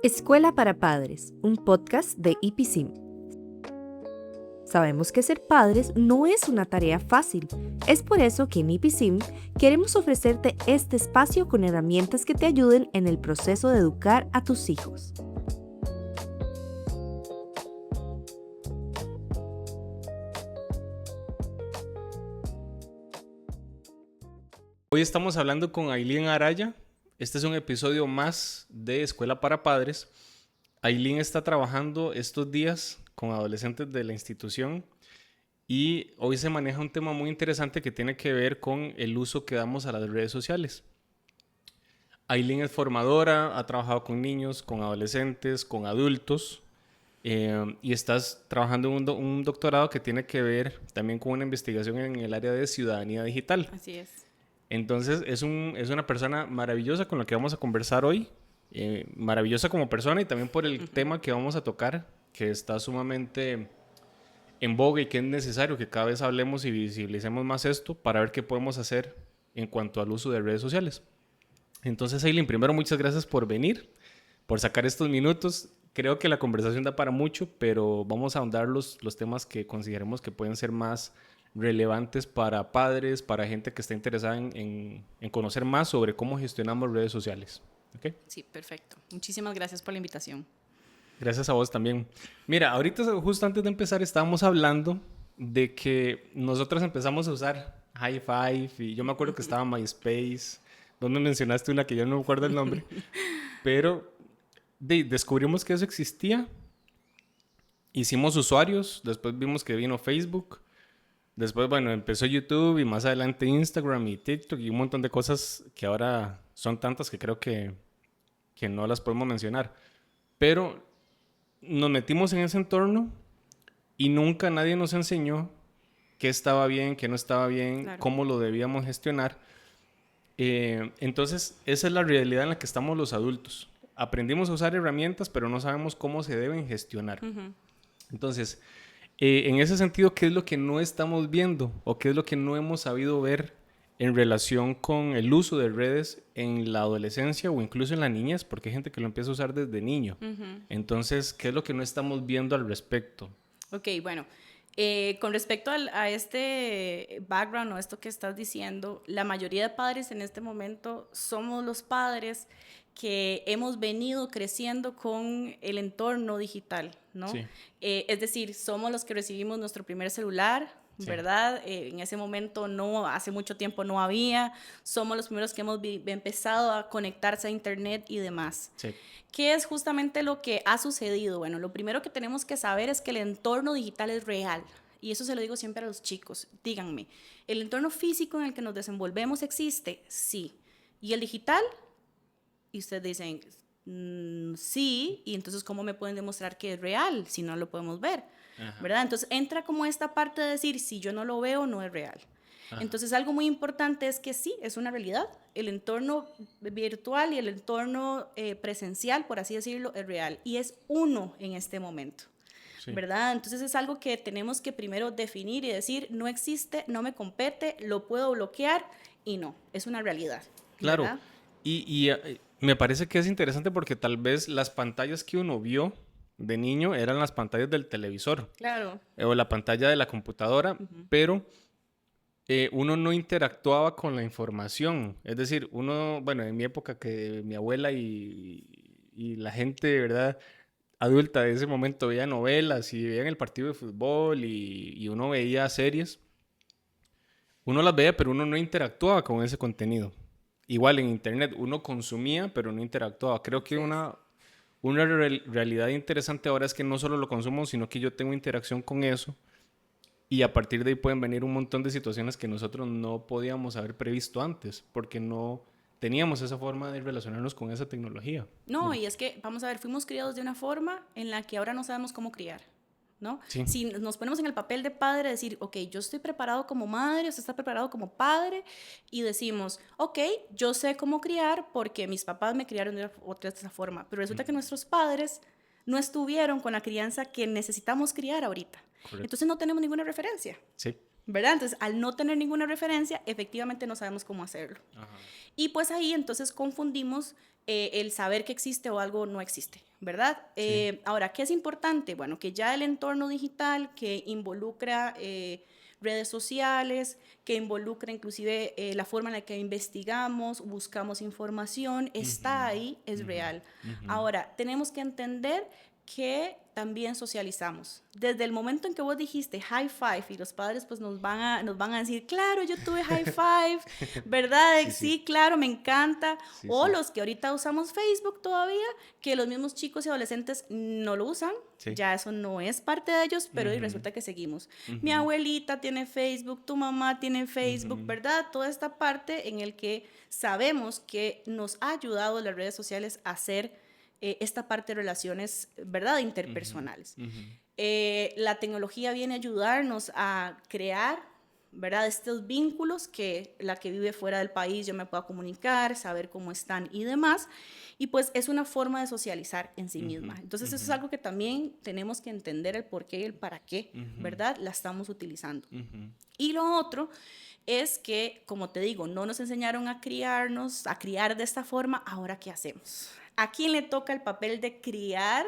Escuela para Padres, un podcast de IPSIM. Sabemos que ser padres no es una tarea fácil. Es por eso que en IPSIM queremos ofrecerte este espacio con herramientas que te ayuden en el proceso de educar a tus hijos. Hoy estamos hablando con Ailín Araya. Este es un episodio más de Escuela para Padres. Ailín está trabajando estos días con adolescentes de la institución y hoy se maneja un tema muy interesante que tiene que ver con el uso que damos a las redes sociales. Ailín es formadora, ha trabajado con niños, con adolescentes, con adultos y estás trabajando en un doctorado que tiene que ver también con una investigación en el área de ciudadanía digital. Así es. Entonces es una persona maravillosa con la que vamos a conversar hoy, maravillosa como persona y también por el tema que vamos a tocar, que está sumamente en boga y que es necesario que cada vez hablemos y visibilicemos más esto para ver qué podemos hacer en cuanto al uso de redes sociales. Entonces, Ailín, primero muchas gracias por venir, por sacar estos minutos. Creo que la conversación da para mucho, pero vamos a ahondar los temas que consideremos que pueden ser más relevantes para padres, para gente que está interesada en conocer más sobre cómo gestionamos redes sociales. ¿Okay? Sí, perfecto. Muchísimas gracias por la invitación. Gracias a vos también. Mira, ahorita justo antes de empezar estábamos hablando de que nosotros empezamos a usar High Five y yo me acuerdo que estaba MySpace, donde mencionaste una que yo no me acuerdo el nombre, pero descubrimos que eso existía, hicimos usuarios, después vimos que vino Facebook. Después, bueno, empezó YouTube y más adelante Instagram y TikTok y un montón de cosas que ahora son tantas que creo que no las podemos mencionar. Pero nos metimos en ese entorno y nunca nadie nos enseñó qué estaba bien, qué no estaba bien, claro, cómo lo debíamos gestionar. Entonces, esa es la realidad en la que estamos los adultos. Aprendimos a usar herramientas, pero no sabemos cómo se deben gestionar. Entonces, en ese sentido, ¿qué es lo que no estamos viendo o qué es lo que no hemos sabido ver en relación con el uso de redes en la adolescencia o incluso en la niñez? Porque hay gente que lo empieza a usar desde niño. Entonces, ¿qué es lo que no estamos viendo al respecto? Ok, bueno, con respecto a este background o esto que estás diciendo, la mayoría de padres en este momento somos los padres que hemos venido creciendo con el entorno digital, ¿no? Sí. Es decir, somos los que recibimos nuestro primer celular, sí, ¿verdad? En ese momento hace mucho tiempo no había, somos los primeros que hemos empezado a conectarse a internet y demás. Sí. ¿Qué es justamente lo que ha sucedido? Bueno, lo primero que tenemos que saber es que el entorno digital es real. Y eso se lo digo siempre a los chicos. Díganme, ¿el entorno físico en el que nos desenvolvemos existe? Sí. ¿Y el digital? Y ustedes dicen, sí, y entonces ¿cómo me pueden demostrar que es real si no lo podemos ver? Ajá. ¿Verdad? Entonces entra como esta parte de decir, si yo no lo veo, no es real. Ajá. Entonces algo muy importante es que sí, es una realidad. El entorno virtual y el entorno presencial, por así decirlo, es real. Y es uno en este momento. Sí. ¿Verdad? Entonces es algo que tenemos que primero definir y decir, no existe, no me compete, lo puedo bloquear y no, es una realidad. Claro. ¿Verdad? Y me parece que es interesante porque tal vez las pantallas que uno vio de niño eran las pantallas del televisor. Claro. O la pantalla de la computadora, pero uno no interactuaba con la información. Es decir, bueno, en mi época que mi abuela y la gente, ¿verdad?, adulta de ese momento veía novelas y veían el partido de fútbol y uno veía series. Uno las veía, pero uno no interactuaba con ese contenido. Igual en internet, uno consumía, pero no interactuaba. Creo que una realidad interesante ahora es que no solo lo consumo, sino que yo tengo interacción con eso. Y a partir de ahí pueden venir un montón de situaciones que nosotros no podíamos haber previsto antes, porque no teníamos esa forma de relacionarnos con esa tecnología. No, y es que, vamos a ver, fuimos criados de una forma en la que ahora no sabemos cómo criar, ¿no? Sí. Si nos ponemos en el papel de padre, decir, ok, yo estoy preparado como madre, usted está preparado como padre, y decimos, ok, yo sé cómo criar porque mis papás me criaron de otra forma, pero resulta que nuestros padres no estuvieron con la crianza que necesitamos criar ahorita. Correcto. Entonces no tenemos ninguna referencia. Sí. ¿verdad? Entonces, al no tener ninguna referencia, efectivamente no sabemos cómo hacerlo. Ajá. Y pues ahí entonces confundimos el saber que existe o algo no existe, ¿verdad? Sí. Ahora, ¿qué es importante? Bueno, que ya el entorno digital que involucra redes sociales, que involucra inclusive la forma en la que investigamos, buscamos información, está ahí, es real. Ahora, tenemos que entender que también socializamos. Desde el momento en que vos dijiste high five y los padres pues nos van a decir, claro, yo tuve high five, ¿verdad? Sí, sí. Sí, claro, me encanta. Sí, O sí. los que ahorita usamos Facebook todavía, que los mismos chicos y adolescentes no lo usan, Sí. ya eso no es parte de ellos, pero y resulta que seguimos. Mi abuelita tiene Facebook, tu mamá tiene Facebook, ¿verdad? Toda esta parte en el que sabemos que nos ha ayudado las redes sociales a hacer esta parte de relaciones, ¿verdad?, interpersonales. La tecnología viene a ayudarnos a crear, ¿verdad?, estos vínculos que la que vive fuera del país yo me pueda comunicar, saber cómo están y demás. Y pues es una forma de socializar en sí misma. Entonces eso es algo que también tenemos que entender el por qué y el para qué, ¿verdad?, la estamos utilizando. Y lo otro es que, como te digo, no nos enseñaron a criarnos, a criar de esta forma. Ahora, ¿qué hacemos? ¿A quién le toca el papel de criar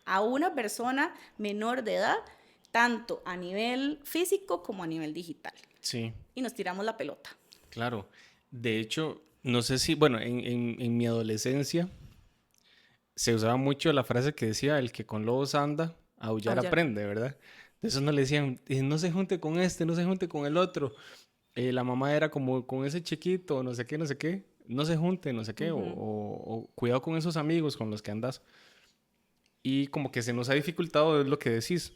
a una persona menor de edad, tanto a nivel físico como a nivel digital? Sí, Y nos tiramos la pelota. claro. De hecho, no sé si, bueno, en mi adolescencia se usaba mucho la frase que decía, el que con lobos anda, aullar Aullar. aprende, ¿verdad? De eso no le decían, no se junte con este, no se junte con el otro. La mamá era como con ese chiquito, no sé qué, no sé qué, no se junte, no sé qué, o cuidado con esos amigos con los que andas. Y como que se nos ha dificultado, es lo que decís,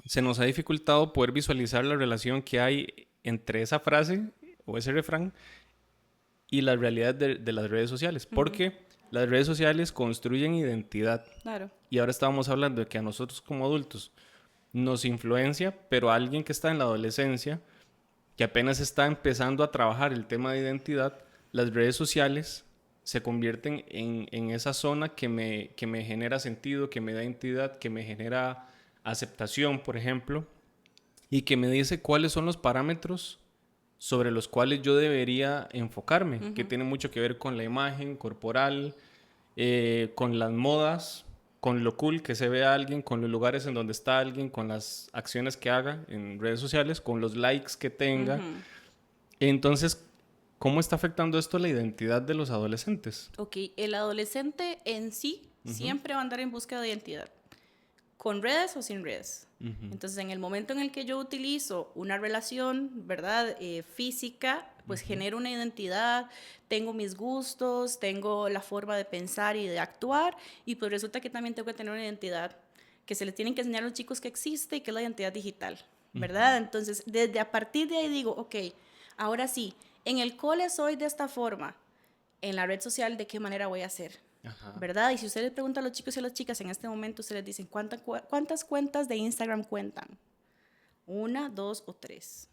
se nos ha dificultado poder visualizar la relación que hay entre esa frase o ese refrán y la realidad de las redes sociales. Porque las redes sociales construyen identidad. Claro. Y ahora estábamos hablando de que a nosotros como adultos nos influencia, pero a alguien que está en la adolescencia, que apenas está empezando a trabajar el tema de identidad, las redes sociales se convierten en esa zona que me genera sentido, que me da identidad, que me genera aceptación, por ejemplo, y que me dice cuáles son los parámetros sobre los cuales yo debería enfocarme, que tiene mucho que ver con la imagen corporal, con las modas, con lo cool que se ve a alguien, con los lugares en donde está alguien, con las acciones que haga en redes sociales, con los likes que tenga. Entonces, ¿cómo está afectando esto la identidad de los adolescentes? Ok, el adolescente en sí siempre va a andar en busca de identidad, con redes o sin redes. Entonces, en el momento en el que yo utilizo una relación, ¿verdad?, física, pues genero una identidad, tengo mis gustos, tengo la forma de pensar y de actuar, y pues resulta que también tengo que tener una identidad que se les tienen que enseñar a los chicos que existe y que es la identidad digital, ¿verdad? Entonces, desde a partir de ahí digo, ok, ahora sí, en el cole soy de esta forma, en la red social, ¿de qué manera voy a ser? Ajá. ¿Verdad? Y si usted les pregunta a los chicos y a las chicas en este momento, ustedes les dicen, ¿cuántas cuentas de Instagram cuentan? 1, 2 o 3.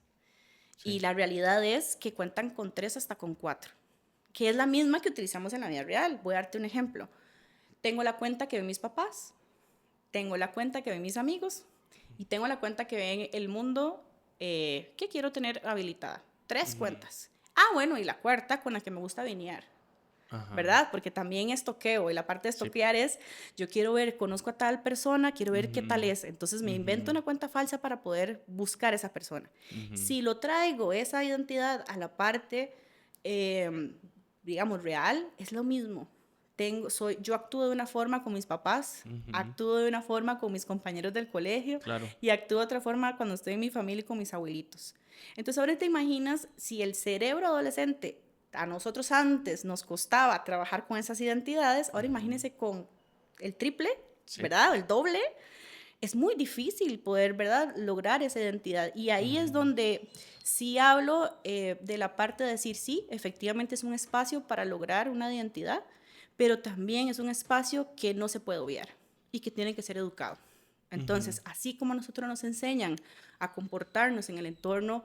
Sí. Y la realidad es que cuentan con 3 hasta con 4, que es la misma que utilizamos en la vida real. Voy a darte un ejemplo. Tengo la cuenta que ven mis papás, tengo la cuenta que ven mis amigos y tengo la cuenta que ven el mundo que quiero tener habilitada. 3 cuentas. Ah, bueno, y la cuarta con la que me gusta vinear. Ajá. ¿Verdad? Porque también estoqueo, y la parte de estoquear es, yo quiero ver, conozco a tal persona, quiero ver qué tal es, entonces me invento una cuenta falsa para poder buscar a esa persona. Si lo traigo, esa identidad, a la parte, digamos, real, es lo mismo. Yo actúo de una forma con mis papás, actúo de una forma con mis compañeros del colegio, Claro. y actúo de otra forma cuando estoy en mi familia y con mis abuelitos. Entonces, ahora te imaginas si el cerebro adolescente, a nosotros antes nos costaba trabajar con esas identidades, ahora imagínense con el triple, Sí. ¿verdad? El doble. Es muy difícil poder, ¿verdad?, lograr esa identidad. Y ahí es donde sí hablo de la parte de decir, sí, efectivamente es un espacio para lograr una identidad, pero también es un espacio que no se puede obviar y que tiene que ser educado. Entonces, así como nosotros nos enseñan a comportarnos en el entorno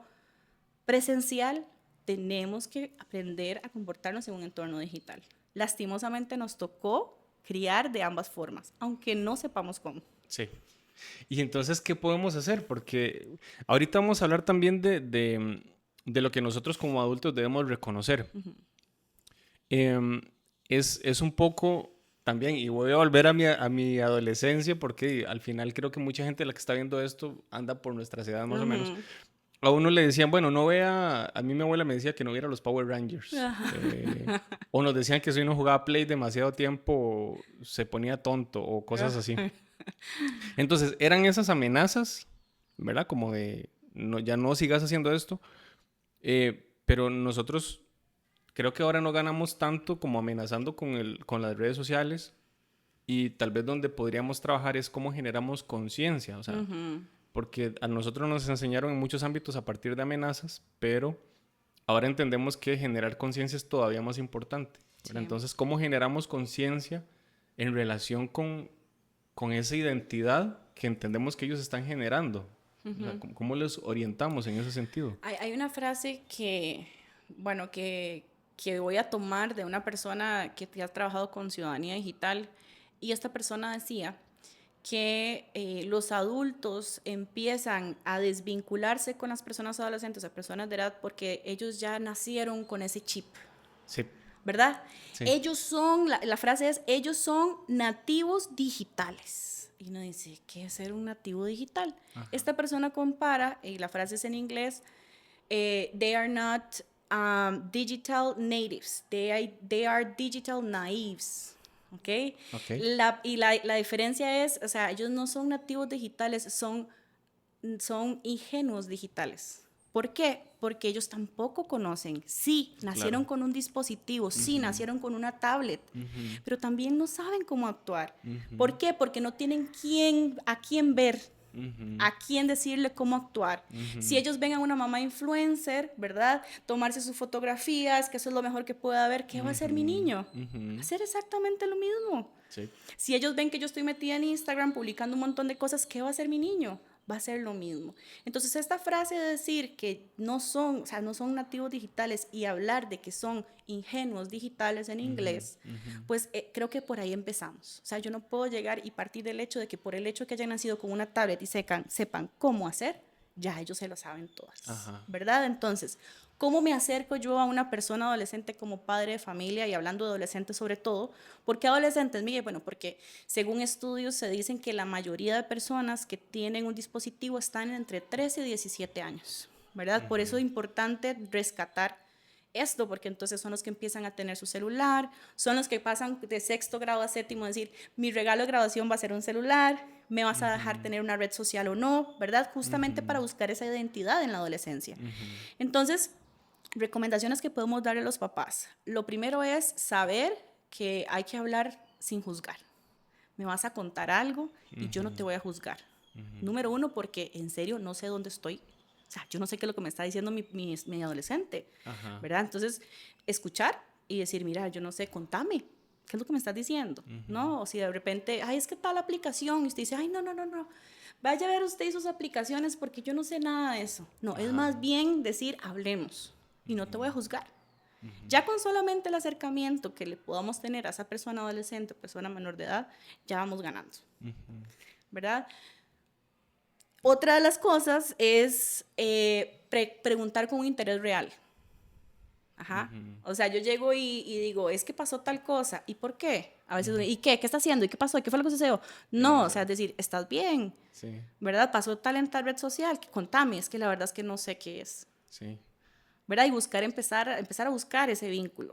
presencial, tenemos que aprender a comportarnos en un entorno digital. Lastimosamente nos tocó criar de ambas formas, aunque no sepamos cómo. Sí. Y entonces, ¿qué podemos hacer? Porque ahorita vamos a hablar también de lo que nosotros como adultos debemos reconocer. Em, es un poco también, y voy a volver a mi adolescencia, porque al final creo que mucha gente la que está viendo esto anda por nuestras edades más o menos. A uno le decían, bueno, no vea, a mí mi abuela me decía que no viera los Power Rangers. O nos decían que si uno jugaba Play demasiado tiempo se ponía tonto o cosas así. Entonces, eran esas amenazas, ¿verdad? Como de, no, ya no sigas haciendo esto. Pero nosotros creo que ahora no ganamos tanto como amenazando con las redes sociales. Y tal vez donde podríamos trabajar es cómo generamos conciencia. O sea, porque a nosotros nos enseñaron en muchos ámbitos a partir de amenazas, pero ahora entendemos que generar conciencia es todavía más importante. Sí. Entonces, ¿cómo generamos conciencia en relación con esa identidad que entendemos que ellos están generando? O sea, ¿cómo les orientamos en ese sentido? Hay una frase que, bueno, que voy a tomar de una persona que ha trabajado con ciudadanía digital, y esta persona decía que los adultos empiezan a desvincularse con las personas adolescentes, a personas de edad, porque ellos ya nacieron con ese chip. Sí. ¿Verdad? Sí. Ellos son, la frase es, ellos son nativos digitales. Y uno dice, ¿qué es ser un nativo digital? Ajá. Esta persona compara, y la frase es en inglés, they are not digital natives, they are digital naives. ¿Okay? La diferencia es, o sea, ellos no son nativos digitales, son ingenuos digitales. ¿Por qué? Porque ellos tampoco conocen. Sí, nacieron con un dispositivo, sí, nacieron con una tablet, pero también no saben cómo actuar. ¿Por qué? Porque no tienen a quién ver, a quién decirle cómo actuar. Si ellos ven a una mamá influencer, ¿verdad? Tomarse sus fotografías, que eso es lo mejor que puede haber, ¿qué va a hacer mi niño? Va a hacer exactamente lo mismo. Sí. Si ellos ven que yo estoy metida en Instagram publicando un montón de cosas, ¿qué va a hacer mi niño? Va a ser lo mismo. Entonces, esta frase de decir que no son nativos digitales y hablar de que son ingenuos digitales en inglés, pues creo que por ahí empezamos. O sea, yo no puedo llegar y partir del hecho de que por el hecho que hayan nacido con una tablet y sepan cómo hacer, ya ellos se lo saben todas. Ajá. ¿Verdad? Entonces, ¿cómo me acerco yo a una persona adolescente como padre de familia? Y hablando de adolescentes sobre todo, ¿por qué adolescentes, Miguel? Bueno, porque según estudios se dicen que la mayoría de personas que tienen un dispositivo están entre 13 y 17 años, ¿verdad? Por eso es importante rescatar esto, porque entonces son los que empiezan a tener su celular, son los que pasan de 6º grado a 7º, es decir, mi regalo de graduación va a ser un celular, me vas a dejar tener una red social o no, ¿verdad? Justamente para buscar esa identidad en la adolescencia. Entonces, recomendaciones que podemos darle a los papás. Lo primero es saber que hay que hablar sin juzgar. Me vas a contar algo y yo no te voy a juzgar. Número 1, porque en serio no sé dónde estoy. O sea, yo no sé qué es lo que me está diciendo mi adolescente, ¿verdad? Entonces, escuchar y decir, mira, yo no sé, contame, ¿qué es lo que me estás diciendo? ¿No? O si de repente, ay, es que tal aplicación, y usted dice, ay, no, vaya a ver usted sus aplicaciones porque yo no sé nada de eso. No, es más bien decir, hablemos y no te voy a juzgar. Ya con solamente el acercamiento que le podamos tener a esa persona adolescente o persona menor de edad, ya vamos ganando, ¿verdad? Otra de las cosas es preguntar con un interés real. Ajá. O sea, yo llego y digo, es que pasó tal cosa. ¿Y por qué? A veces, ¿y qué? ¿Qué está haciendo? ¿Y qué pasó? ¿Y qué fue lo que sucedió? No, o sea, es decir, ¿estás bien? Sí. ¿Verdad? Pasó tal en tal red social. Contame, es que la verdad es que no sé qué es. Sí. ¿Verdad? Y empezar a buscar ese vínculo.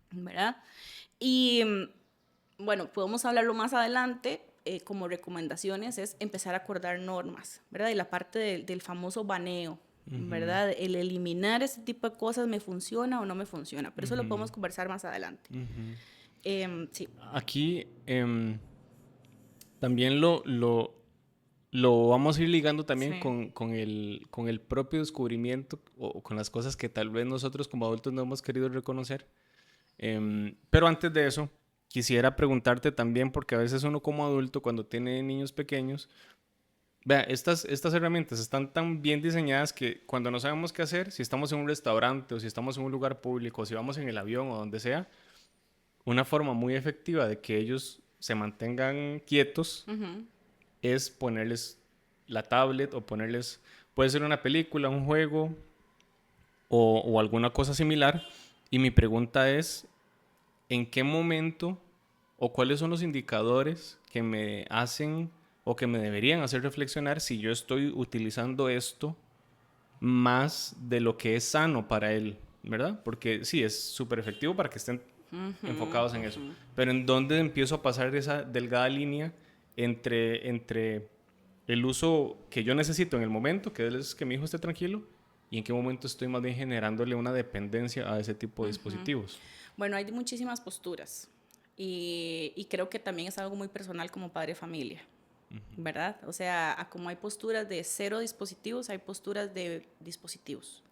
¿Verdad? Y, bueno, podemos hablarlo más adelante. Como recomendaciones es empezar a acordar normas, ¿verdad? Y la parte del famoso baneo, ¿verdad? El eliminar ese tipo de cosas, ¿me funciona o no me funciona? Pero eso lo podemos conversar más adelante. Sí. Aquí también lo vamos a ir ligando también con el propio descubrimiento o con las cosas que tal vez nosotros como adultos no hemos querido reconocer. Pero antes de eso, quisiera preguntarte también, porque a veces uno como adulto, cuando tiene niños pequeños, vea, estas herramientas están tan bien diseñadas que cuando no sabemos qué hacer, si estamos en un restaurante o si estamos en un lugar público, o si vamos en el avión o donde sea, una forma muy efectiva de que ellos se mantengan quietos es ponerles la tablet o ponerles, puede ser una película, un juego o alguna cosa similar. Y mi pregunta es, ¿en qué momento o cuáles son los indicadores que me hacen o que me deberían hacer reflexionar si yo estoy utilizando esto más de lo que es sano para él, ¿verdad? Porque sí, es súper efectivo para que estén enfocados en eso. Pero ¿en dónde empiezo a pasar esa delgada línea entre el uso que yo necesito en el momento, que es que mi hijo esté tranquilo, y en qué momento estoy más bien generándole una dependencia a ese tipo de dispositivos? Bueno, hay muchísimas posturas y creo que también es algo muy personal como padre de familia, ¿verdad? O sea, como hay posturas de 0 dispositivos, hay posturas de dispositivos.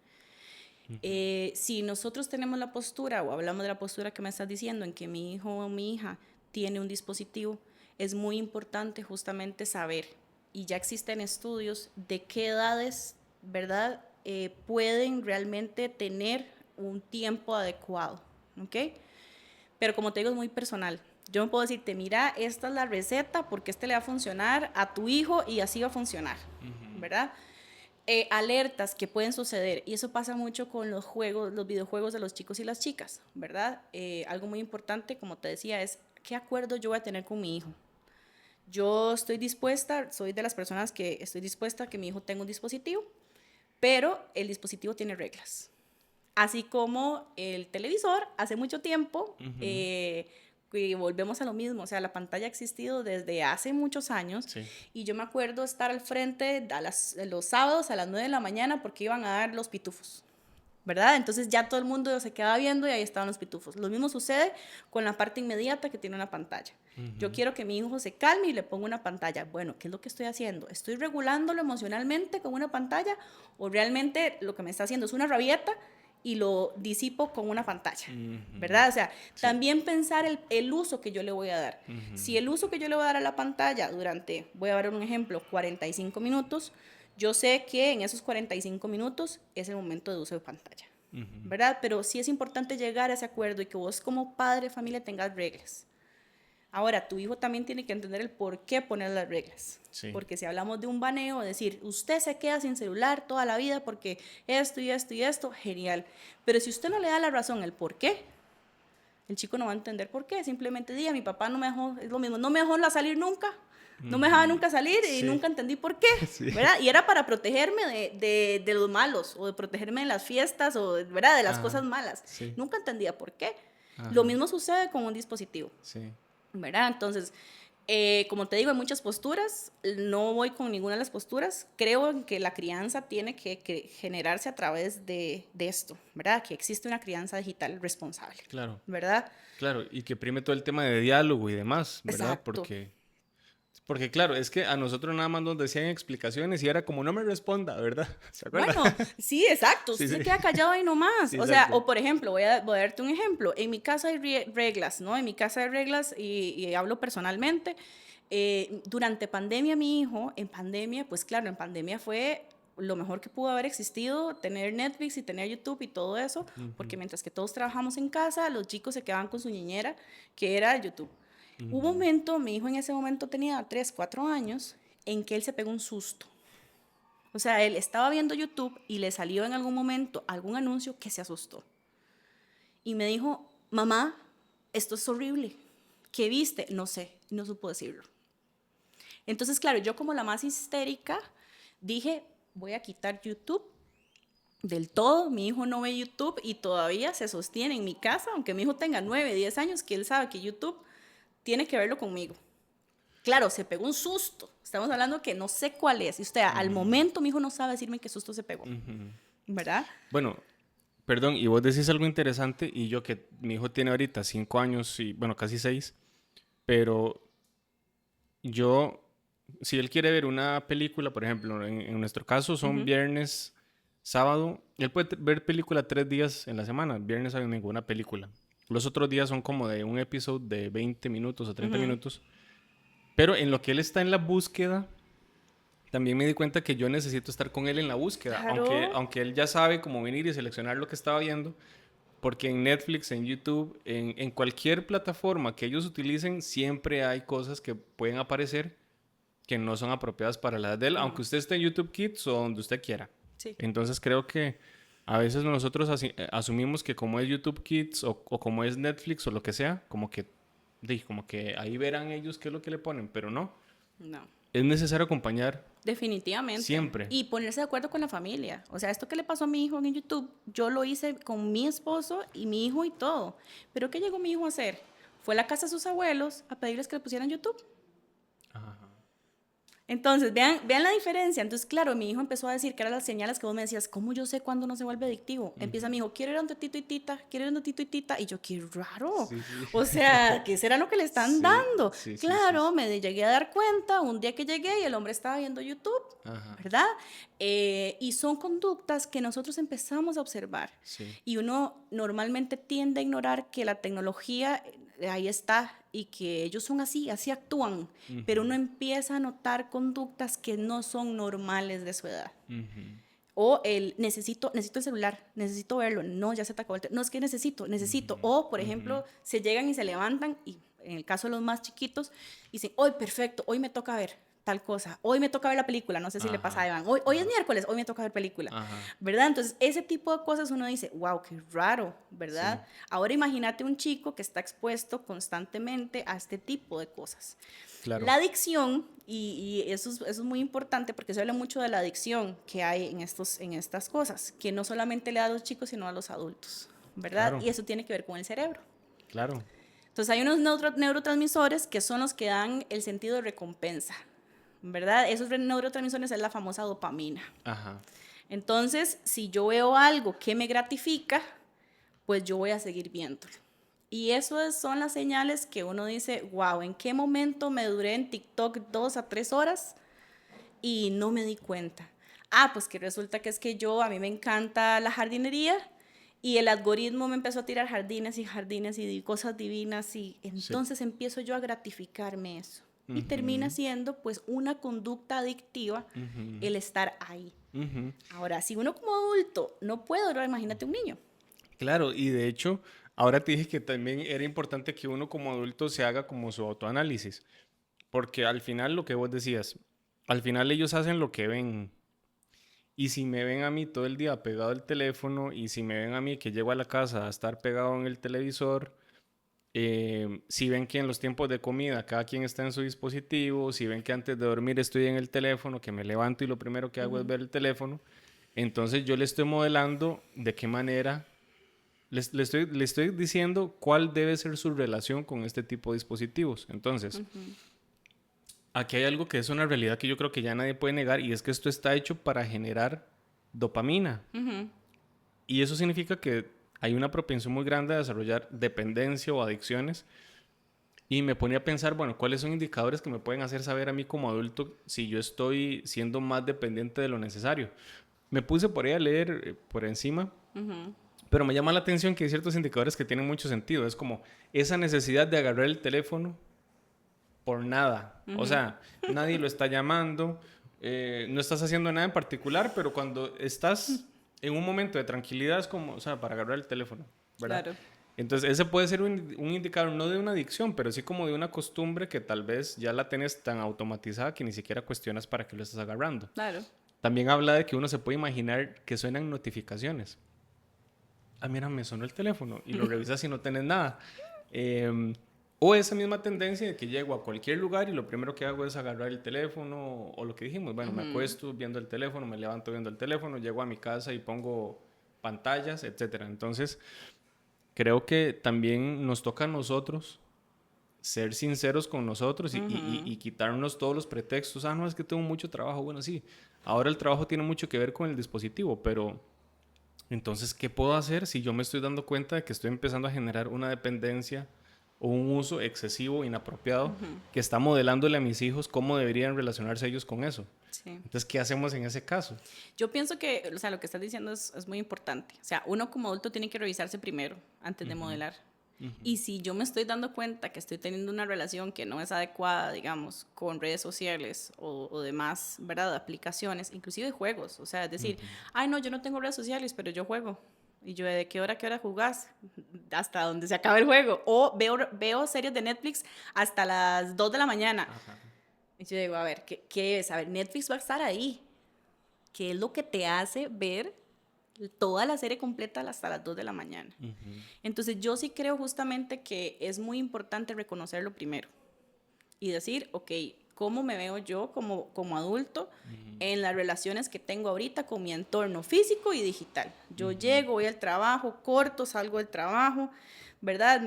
Si nosotros tenemos la postura, o hablamos de la postura que me estás diciendo, en que mi hijo o mi hija tiene un dispositivo, es muy importante justamente saber, y ya existen estudios, de qué edades, ¿verdad?, pueden realmente tener un tiempo adecuado, ¿ok? Pero como te digo, es muy personal. Yo no puedo decirte, mira, esta es la receta porque le va a funcionar a tu hijo y así va a funcionar, ¿verdad? Alertas que pueden suceder, y eso pasa mucho con los juegos, los videojuegos de los chicos y las chicas, ¿verdad? Algo muy importante, como te decía, es qué acuerdo yo voy a tener con mi hijo. Yo estoy dispuesta, soy de las personas que estoy dispuesta a que mi hijo tenga un dispositivo, pero el dispositivo tiene reglas. Así como el televisor, hace mucho tiempo, y volvemos a lo mismo, o sea, la pantalla ha existido desde hace muchos años, sí. Y yo me acuerdo estar al frente los sábados a las 9 de la mañana porque iban a dar los pitufos, ¿verdad? Entonces ya todo el mundo se quedaba viendo y ahí estaban los pitufos. Lo mismo sucede con la parte inmediata que tiene una pantalla. Yo quiero que mi hijo se calme y le pongo una pantalla. Bueno, ¿qué es lo que estoy haciendo? ¿Estoy regulándolo emocionalmente con una pantalla o realmente lo que me está haciendo es una rabieta y lo disipo con una pantalla, ¿verdad? O sea, sí. También pensar el uso que yo le voy a dar. Si el uso que yo le voy a dar a la pantalla durante, voy a dar un ejemplo, 45 minutos, yo sé que en esos 45 minutos es el momento de uso de pantalla, ¿verdad? Pero sí es importante llegar a ese acuerdo y que vos como padre de familia tengas reglas. Ahora, tu hijo también tiene que entender el por qué poner las reglas. Sí. Porque si hablamos de un baneo, decir, usted se queda sin celular toda la vida porque esto y esto y esto, genial. Pero si usted no le da la razón, el por qué, el chico no va a entender por qué. Simplemente diga, mi papá no me dejó, es lo mismo, no me dejó salir nunca, no me dejaba nunca salir y sí. Nunca entendí por qué, sí. ¿Verdad? Y era para protegerme de los malos o de protegerme de las fiestas o, ¿verdad?, de las cosas malas. Sí. Nunca entendía por qué. Lo mismo sucede con un dispositivo. Sí. ¿Verdad? Entonces, como te digo, hay muchas posturas, no voy con ninguna de las posturas, creo que la crianza tiene que generarse a través de esto, ¿verdad? Que existe una crianza digital responsable. Claro. ¿Verdad? Claro, y que prime todo el tema de diálogo y demás, ¿verdad? Exacto. Porque claro, es que a nosotros nada más nos decían explicaciones y era como no me responda, ¿verdad? ¿Se acuerdan? Bueno, sí, exacto. Sí, se queda callado ahí nomás. Sí, o sea, o por ejemplo, voy a darte un ejemplo. En mi casa hay reglas, ¿no? En mi casa hay reglas y hablo personalmente. Durante pandemia, mi hijo, en pandemia, pues claro, en pandemia fue lo mejor que pudo haber existido, tener Netflix y tener YouTube y todo eso, porque mientras que todos trabajamos en casa, los chicos se quedaban con su niñera, que era YouTube. Hubo un momento, mi hijo en ese momento tenía 3, 4 años, en que él se pegó un susto. O sea, él estaba viendo YouTube y le salió en algún momento algún anuncio que se asustó. Y me dijo, mamá, esto es horrible. ¿Qué viste? No sé, no supo decirlo. Entonces, claro, yo como la más histérica, dije, voy a quitar YouTube del todo. Mi hijo no ve YouTube y todavía se sostiene en mi casa, aunque mi hijo tenga 9, 10 años, que él sabe que YouTube tiene que verlo conmigo. Claro, se pegó un susto. Estamos hablando que no sé cuál es. Y usted, al momento, mi hijo no sabe decirme qué susto se pegó. ¿Verdad? Bueno, perdón, y vos decís algo interesante, y yo que mi hijo tiene ahorita 5 años, y bueno, casi 6, pero yo, si él quiere ver una película, por ejemplo, en nuestro caso son viernes, sábado, él puede ver película 3 días en la semana, viernes, sábado, ninguna película. Los otros días son como de un episodio de 20 minutos o 30 minutos. Pero en lo que él está en la búsqueda, también me di cuenta que yo necesito estar con él en la búsqueda. Claro. Aunque él ya sabe cómo venir y seleccionar lo que estaba viendo. Porque en Netflix, en YouTube, en cualquier plataforma que ellos utilicen, siempre hay cosas que pueden aparecer que no son apropiadas para la edad de él, aunque usted esté en YouTube Kids o donde usted quiera. Sí. Entonces creo que a veces nosotros asumimos que como es YouTube Kids o como es Netflix o lo que sea, como que ahí verán ellos qué es lo que le ponen, pero no. No. Es necesario acompañar. Definitivamente. Siempre. Y ponerse de acuerdo con la familia. O sea, esto que le pasó a mi hijo en YouTube, yo lo hice con mi esposo y mi hijo y todo. Pero ¿qué llegó mi hijo a hacer? Fue a la casa de sus abuelos a pedirles que le pusieran YouTube. Ajá. Entonces, vean la diferencia. Entonces, claro, mi hijo empezó a decir que eran las señales que vos me decías, ¿cómo yo sé cuándo uno se vuelve adictivo? Empieza mi hijo, quiero ir a donde Tito y Tita, quiero ir a donde Tito y Tita. Y yo, qué raro. Sí, sí. O sea, ¿qué será lo que le están Sí, dando? sí, sí, Claro, sí. me llegué a dar cuenta un día que llegué y el hombre estaba viendo YouTube, Ajá. ¿verdad? Y son conductas que nosotros empezamos a observar. Sí. Y uno normalmente tiende a ignorar que la tecnología ahí está y que ellos son así actúan, pero uno empieza a notar conductas que no son normales de su edad. O el necesito el celular, necesito verlo, no, ya se te acabó el no, es que necesito. O, por ejemplo, se llegan y se levantan y en el caso de los más chiquitos, dicen, hoy perfecto, hoy me toca ver tal cosa, hoy me toca ver la película, no sé si le pasa a Iván, hoy es miércoles, hoy me toca ver película, ¿verdad? Entonces, ese tipo de cosas uno dice, wow, qué raro, ¿verdad? Sí. Ahora imagínate un chico que está expuesto constantemente a este tipo de cosas. Claro. La adicción, y eso es muy importante porque se habla mucho de la adicción que hay en estas cosas, que no solamente le da a los chicos, sino a los adultos, ¿verdad? Claro. Y eso tiene que ver con el cerebro. Claro. Entonces, hay unos neurotransmisores que son los que dan el sentido de recompensa, ¿verdad? Esos neurotransmisores es la famosa dopamina. Ajá. Entonces, si yo veo algo que me gratifica, pues yo voy a seguir viéndolo. Y eso son las señales que uno dice, wow, ¿en qué momento me duré en TikTok 2 a 3 horas y no me di cuenta? Pues que resulta que es que a mí me encanta la jardinería y el algoritmo me empezó a tirar jardines y cosas divinas y entonces empiezo yo a gratificarme eso. Y termina siendo pues una conducta adictiva el estar ahí. Ahora, si uno como adulto no puede, imagínate un niño. Claro, y de hecho, ahora te dije que también era importante que uno como adulto se haga como su autoanálisis, porque al final lo que vos decías, al final ellos hacen lo que ven. Y si me ven a mí todo el día pegado al teléfono, y si me ven a mí que llego a la casa a estar pegado en el televisor, si ven que en los tiempos de comida cada quien está en su dispositivo, si ven que antes de dormir estoy en el teléfono, que me levanto y lo primero que hago es ver el teléfono, entonces yo le estoy modelando de qué manera, le estoy diciendo cuál debe ser su relación con este tipo de dispositivos. Entonces, aquí hay algo que es una realidad que yo creo que ya nadie puede negar, y es que esto está hecho para generar dopamina. Y eso significa que hay una propensión muy grande a desarrollar dependencia o adicciones. Y me ponía a pensar, bueno, ¿cuáles son indicadores que me pueden hacer saber a mí como adulto si yo estoy siendo más dependiente de lo necesario? Me puse por ahí a leer por encima, pero me llama la atención que hay ciertos indicadores que tienen mucho sentido. Es como esa necesidad de agarrar el teléfono por nada. O sea, nadie lo está llamando, no estás haciendo nada en particular, pero cuando estás en un momento de tranquilidad es como, o sea, para agarrar el teléfono, ¿verdad? Claro. Entonces, ese puede ser un indicador no de una adicción, pero sí como de una costumbre que tal vez ya la tenés tan automatizada que ni siquiera cuestionas para qué lo estás agarrando. Claro. También habla de que uno se puede imaginar que suenan notificaciones. Mira, me sonó el teléfono, y lo revisas y no tenés nada. O esa misma tendencia de que llego a cualquier lugar y lo primero que hago es agarrar el teléfono, o lo que dijimos, bueno, me acuesto viendo el teléfono, me levanto viendo el teléfono, llego a mi casa y pongo pantallas, etc. Entonces, creo que también nos toca a nosotros ser sinceros con nosotros y quitarnos todos los pretextos. No, es que tengo mucho trabajo. Bueno, sí, ahora el trabajo tiene mucho que ver con el dispositivo, pero entonces, ¿qué puedo hacer si yo me estoy dando cuenta de que estoy empezando a generar una dependencia o un uso excesivo, inapropiado, que está modelándole a mis hijos cómo deberían relacionarse ellos con eso? Sí. Entonces, ¿qué hacemos en ese caso? Yo pienso que, o sea, lo que estás diciendo es muy importante. O sea, uno como adulto tiene que revisarse primero antes de modelar. Y si yo me estoy dando cuenta que estoy teniendo una relación que no es adecuada, digamos, con redes sociales o demás, ¿verdad? Aplicaciones, inclusive juegos. O sea, es decir, no, yo no tengo redes sociales, pero yo juego. Y yo, ¿de qué hora a qué hora jugás? Hasta donde se acabe el juego. O veo series de Netflix hasta las 2 de la mañana. Y yo digo, a ver, ¿qué es? A ver, Netflix va a estar ahí. ¿Qué es lo que te hace ver toda la serie completa hasta las 2 de la mañana? Entonces yo sí creo justamente que es muy importante reconocerlo primero y decir, ok, ¿cómo me veo yo como adulto en las relaciones que tengo ahorita con mi entorno físico y digital? Yo llego, voy al trabajo, corto, salgo del trabajo, ¿verdad?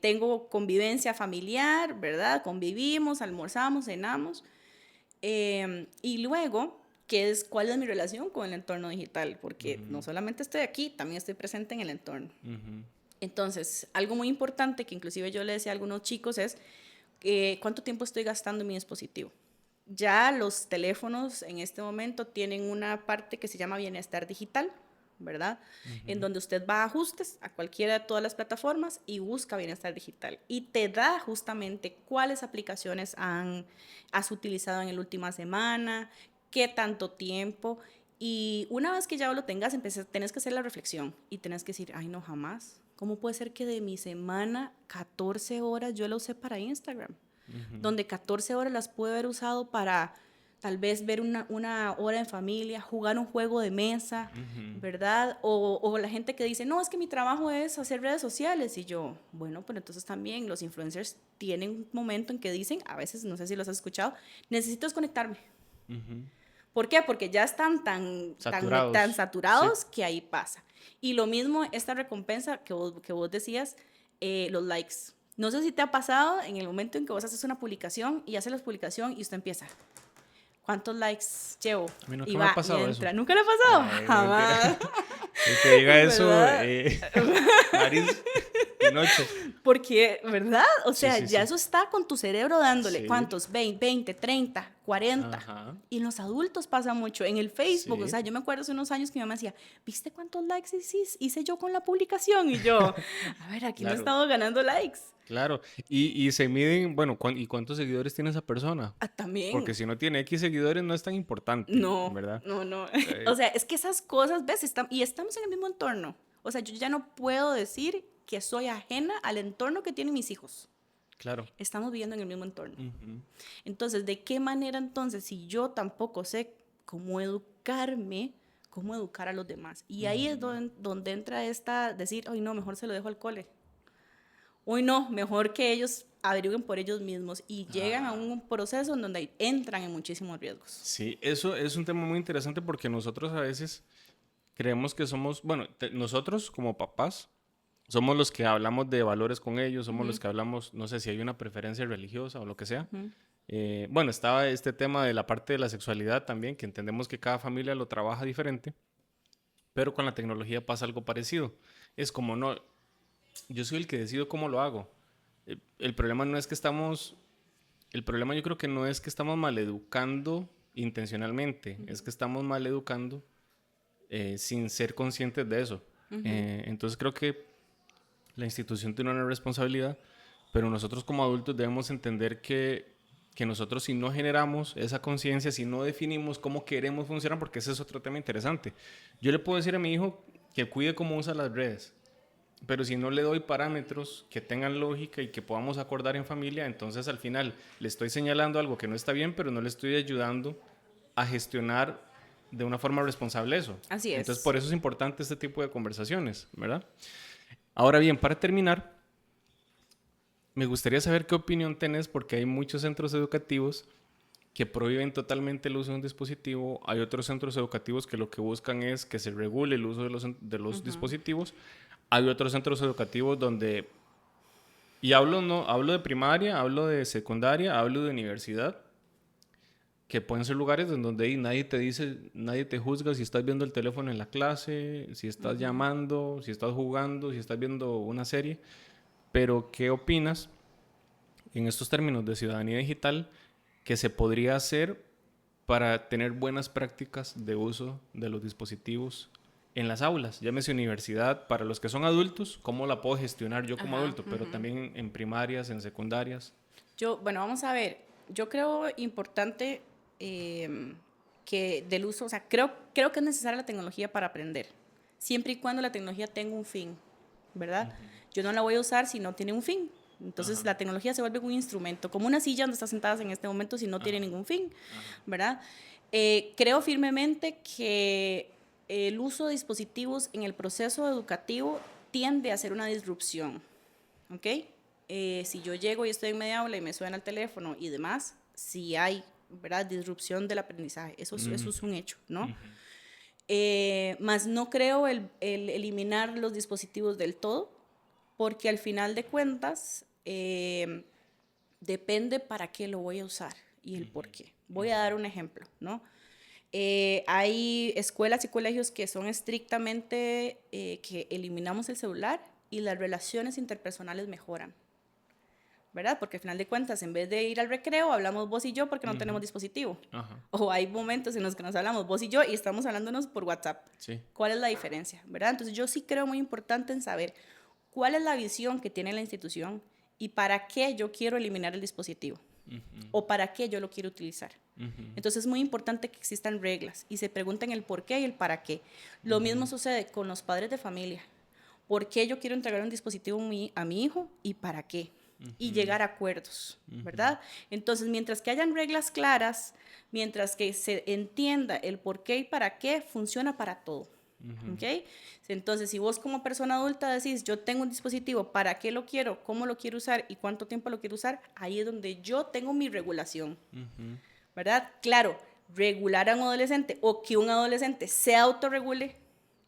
Tengo convivencia familiar, ¿verdad? Convivimos, almorzamos, cenamos. Y luego, ¿cuál es mi relación con el entorno digital? Porque no solamente estoy aquí, también estoy presente en el entorno. Entonces, algo muy importante que inclusive yo le decía a algunos chicos es ¿cuánto tiempo estoy gastando en mi dispositivo? Ya los teléfonos en este momento tienen una parte que se llama bienestar digital, ¿verdad? En donde usted va a ajustes a cualquiera de todas las plataformas y busca bienestar digital. Y te da justamente cuáles aplicaciones has utilizado en la última semana, qué tanto tiempo. Y una vez que ya lo tengas, tenés que hacer la reflexión y tenés que decir, ay, no, jamás. ¿Cómo puede ser que de mi semana 14 horas yo la usé para Instagram? Donde 14 horas las pude haber usado para tal vez ver una hora en familia, jugar un juego de mesa, ¿verdad? O la gente que dice, no, es que mi trabajo es hacer redes sociales. Y yo, bueno, pero entonces también los influencers tienen un momento en que dicen, a veces, no sé si los has escuchado, necesito desconectarme. ¿Por qué? Porque ya están tan saturados sí, que ahí pasa. Y lo mismo, esta recompensa que vos decías, los likes. No sé si te ha pasado en el momento en que vos haces una publicación y haces la publicación y usted empieza, ¿cuántos likes llevo? A mí nunca y me ha pasado y entra. eso. ¿Nunca le ha pasado? Jamás. El que diga eso, nariz y noche. Porque, ¿verdad? O sea, sí, ya sí. eso está con tu cerebro dándole. Sí. ¿Cuántos? 20, 30, 40. Ajá. Y en los adultos pasa mucho. En el Facebook, Sí. o sea, yo me acuerdo hace unos años que mi mamá decía, ¿viste cuántos likes hice yo con la publicación? Y yo, a ver, aquí no he estado ganando likes. Claro. Y se miden, bueno, ¿y cuántos seguidores tiene esa persona? También. Porque si no tiene X seguidores no es tan importante, no, ¿verdad? No. O sea, es que esas cosas, ¿ves? Y estamos en el mismo entorno. O sea, yo ya no puedo decir que soy ajena al entorno que tienen mis hijos. Claro. Estamos viviendo en el mismo entorno. Entonces, ¿de qué manera entonces, si yo tampoco sé cómo educarme, cómo educar a los demás? Y ahí es donde entra decir, hoy no, mejor se lo dejo al cole. Hoy no, mejor que ellos averigüen por ellos mismos y llegan a un proceso en donde entran en muchísimos riesgos. Sí, eso es un tema muy interesante porque nosotros a veces creemos que somos, bueno, nosotros como papás somos los que hablamos de valores con ellos, somos los que hablamos, no sé si hay una preferencia religiosa o lo que sea. Bueno, estaba este tema de la parte de la sexualidad también, que entendemos que cada familia lo trabaja diferente, pero con la tecnología pasa algo parecido. Es como, no, yo soy el que decido cómo lo hago. El problema no es que el problema yo creo que no es que estamos maleducando intencionalmente, es que estamos maleducando sin ser conscientes de eso. Entonces creo que la institución tiene una responsabilidad, pero nosotros como adultos debemos entender que nosotros si no generamos esa conciencia, si no definimos cómo queremos funcionar, porque ese es otro tema interesante. Yo le puedo decir a mi hijo que cuide cómo usa las redes, pero si no le doy parámetros que tengan lógica y que podamos acordar en familia, entonces al final le estoy señalando algo que no está bien, pero no le estoy ayudando a gestionar de una forma responsable eso. Así es. Entonces por eso es importante este tipo de conversaciones, ¿verdad? Ahora bien, para terminar, me gustaría saber qué opinión tenés, porque hay muchos centros educativos que prohíben totalmente el uso de un dispositivo. Hay otros centros educativos que lo que buscan es que se regule el uso de los dispositivos. Hay otros centros educativos donde, y hablo de primaria, hablo de secundaria, hablo de universidad, que pueden ser lugares en donde nadie te dice, nadie te juzga si estás viendo el teléfono en la clase, si estás llamando, si estás jugando, si estás viendo una serie. Pero, ¿qué opinas en estos términos de ciudadanía digital que se podría hacer para tener buenas prácticas de uso de los dispositivos en las aulas? Llámese universidad, para los que son adultos, ¿cómo la puedo gestionar yo como adulto? Pero también en primarias, en secundarias. Bueno, vamos a ver. Yo creo importante que del uso, o sea, creo que es necesaria la tecnología para aprender, siempre y cuando la tecnología tenga un fin, ¿verdad? Yo no la voy a usar si no tiene un fin, Entonces la tecnología se vuelve un instrumento, como una silla donde estás sentadas en este momento si no tiene ningún fin, ¿verdad? Creo firmemente que el uso de dispositivos en el proceso educativo tiende a ser una disrupción, ¿ok? Si yo llego y estoy en media aula y me suena el teléfono y demás, si hay, ¿verdad?, disrupción del aprendizaje, eso es un hecho, ¿no? Más no creo el eliminar los dispositivos del todo, porque al final de cuentas depende para qué lo voy a usar y el por qué. Voy a dar un ejemplo, ¿no? Hay escuelas y colegios que son estrictamente que eliminamos el celular y las relaciones interpersonales mejoran, ¿verdad? Porque al final de cuentas, en vez de ir al recreo, hablamos vos y yo porque no tenemos dispositivo. O hay momentos en los que nos hablamos vos y yo y estamos hablándonos por WhatsApp. Sí. ¿Cuál es la diferencia, verdad? Entonces yo sí creo muy importante en saber cuál es la visión que tiene la institución y para qué yo quiero eliminar el dispositivo o para qué yo lo quiero utilizar. Entonces es muy importante que existan reglas y se pregunten el por qué y el para qué. Lo mismo sucede con los padres de familia. ¿Por qué yo quiero entregar un dispositivo a mi hijo y para qué? Y llegar a acuerdos, ¿verdad? Entonces, mientras que hayan reglas claras, mientras que se entienda el por qué y para qué, funciona para todo, ¿ok? Entonces, si vos como persona adulta decís, yo tengo un dispositivo, ¿para qué lo quiero? ¿Cómo lo quiero usar? ¿Y cuánto tiempo lo quiero usar? Ahí es donde yo tengo mi regulación, ¿verdad? Claro, regular a un adolescente o que un adolescente se autorregule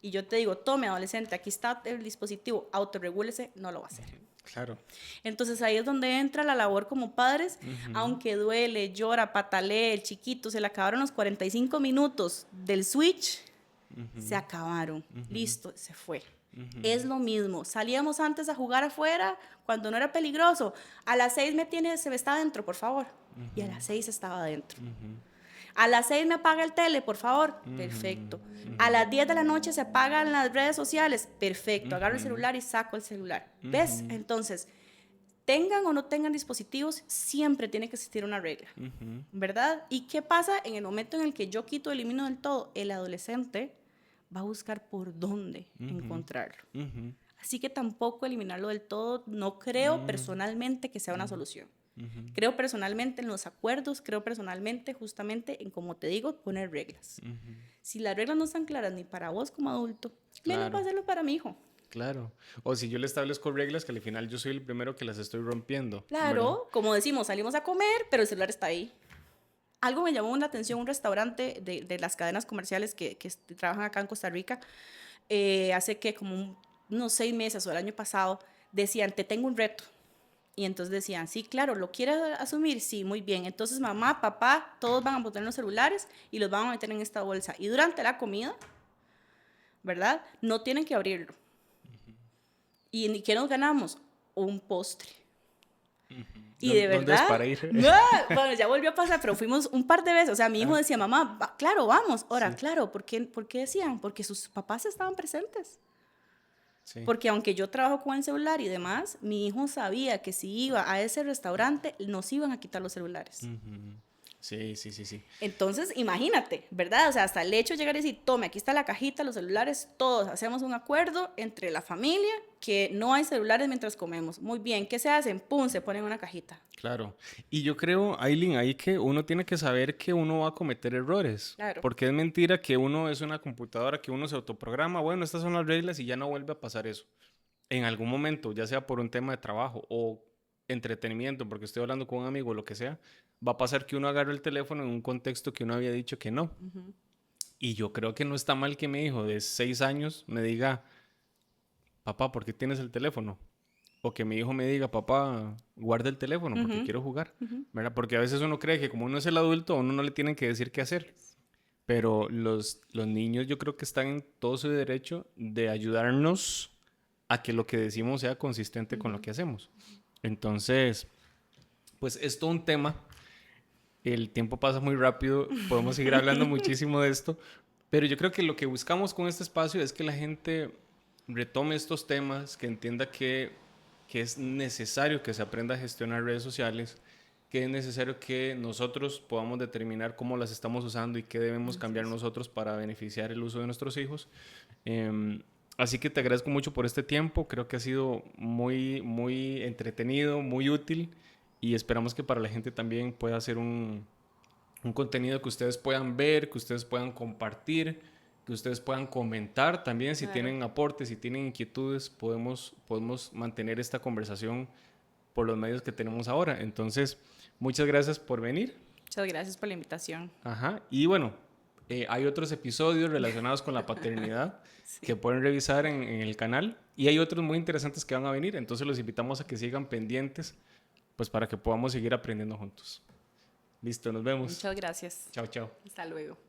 y yo te digo, tome adolescente, aquí está el dispositivo, autorregúlese, no lo va a hacer. Claro. Entonces ahí es donde entra la labor como padres, aunque duele, llora, patalee, el chiquito, se le acabaron los 45 minutos del switch, se acabaron, listo, se fue. Es lo mismo, salíamos antes a jugar afuera cuando no era peligroso, a las 6 se me está adentro, por favor, y a las 6 estaba adentro. A las 6 me apaga el tele, por favor. Perfecto. A las 10 de la noche se apagan las redes sociales. Perfecto. Agarro el celular y saco el celular. ¿Ves? Entonces, tengan o no tengan dispositivos, siempre tiene que existir una regla. ¿Verdad? ¿Y qué pasa en el momento en el que yo quito, elimino del todo? El adolescente va a buscar por dónde encontrarlo. Así que tampoco eliminarlo del todo, no creo personalmente que sea una solución. Creo personalmente en los acuerdos, creo personalmente justamente en, como te digo, poner reglas. Si las reglas no están claras ni para vos como adulto, menos va a hacerlo para mi hijo. Claro. O si yo le establezco reglas que al final yo soy el primero que las estoy rompiendo. Claro, ¿verdad? como decimos, salimos a comer, pero el celular está ahí. Algo me llamó la atención, un restaurante de las cadenas comerciales que trabajan acá en Costa Rica, hace que como unos 6 meses o el año pasado, decían, te tengo un reto. Y entonces decían, sí, claro, ¿lo quieres asumir? Sí, muy bien. Entonces mamá, papá, todos van a poner los celulares y los van a meter en esta bolsa. Y durante la comida, ¿verdad? No tienen que abrirlo. ¿Y qué nos ganamos? Un postre. Y de verdad, ¿Dónde es para ir? No, bueno, ya volvió a pasar, pero fuimos un par de veces. O sea, mi hijo decía, mamá, claro, vamos. Ahora, claro, ¿por qué decían? Porque sus papás estaban presentes. Sí. Porque aunque yo trabajo con el celular y demás, mi hijo sabía que si iba a ese restaurante, nos iban a quitar los celulares. Sí, sí, sí, sí. Entonces, imagínate, ¿verdad? O sea, hasta el hecho de llegar y decir, tome, aquí está la cajita, los celulares, todos hacemos un acuerdo entre la familia que no hay celulares mientras comemos. Muy bien, ¿qué se hacen? ¡Pum! Se ponen una cajita. Claro. Y yo creo, Aileen, ahí que uno tiene que saber que uno va a cometer errores. Claro. Porque es mentira que uno es una computadora, que uno se autoprograma, bueno, estas son las reglas y ya no vuelve a pasar eso. En algún momento, ya sea por un tema de trabajo o entretenimiento, porque estoy hablando con un amigo o lo que sea, va a pasar que uno agarre el teléfono en un contexto que uno había dicho que no. Y yo creo que no está mal que mi hijo de 6 años me diga, papá, ¿por qué tienes el teléfono? O que mi hijo me diga, papá, guarda el teléfono porque quiero jugar. ¿Verdad? Porque a veces uno cree que como uno es el adulto, a uno no le tienen que decir qué hacer. Pero los niños yo creo que están en todo su derecho de ayudarnos a que lo que decimos sea consistente con lo que hacemos. Entonces, pues es todo un tema. El tiempo pasa muy rápido, podemos seguir hablando muchísimo de esto, pero yo creo que lo que buscamos con este espacio es que la gente retome estos temas, que entienda que es necesario que se aprenda a gestionar redes sociales, que es necesario que nosotros podamos determinar cómo las estamos usando y qué debemos cambiar nosotros para beneficiar el uso de nuestros hijos. Así que te agradezco mucho por este tiempo. Creo que ha sido muy, muy entretenido, muy útil. Y esperamos que para la gente también pueda ser un contenido que ustedes puedan ver, que ustedes puedan compartir, que ustedes puedan comentar también. Si tienen aportes, si tienen inquietudes, podemos mantener esta conversación por los medios que tenemos ahora. Entonces, muchas gracias por venir. Muchas gracias por la invitación. Ajá. Y bueno, hay otros episodios relacionados con la paternidad que pueden revisar en el canal. Y hay otros muy interesantes que van a venir. Entonces, los invitamos a que sigan pendientes, pues para que podamos seguir aprendiendo juntos. Listo, nos vemos. Muchas gracias. Chao, chao. Hasta luego.